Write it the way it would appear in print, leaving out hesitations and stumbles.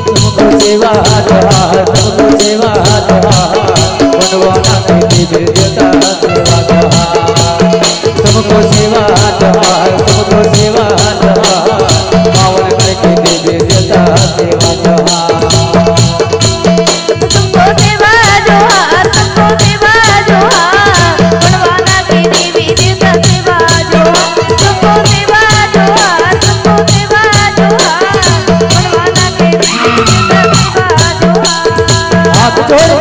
तुमको सेवा जोहार, तुमको सेवा जोहार, बनवाना के देवी देवता सेवा जोहार, तुमको सेवा जोहार, तुमको सेवा जोहार, पावन करके देवी देवता सेवा जोहार, तुमको सेवा जोहार, तुमको सेवा जोहार, बनवाना के देवी देवता सेवा जोहार, तुमको सेवा जोहार, तुमको सेवा जोहार, बनवाना के देवी देवता सेवा जोहार। हाथ जोड़े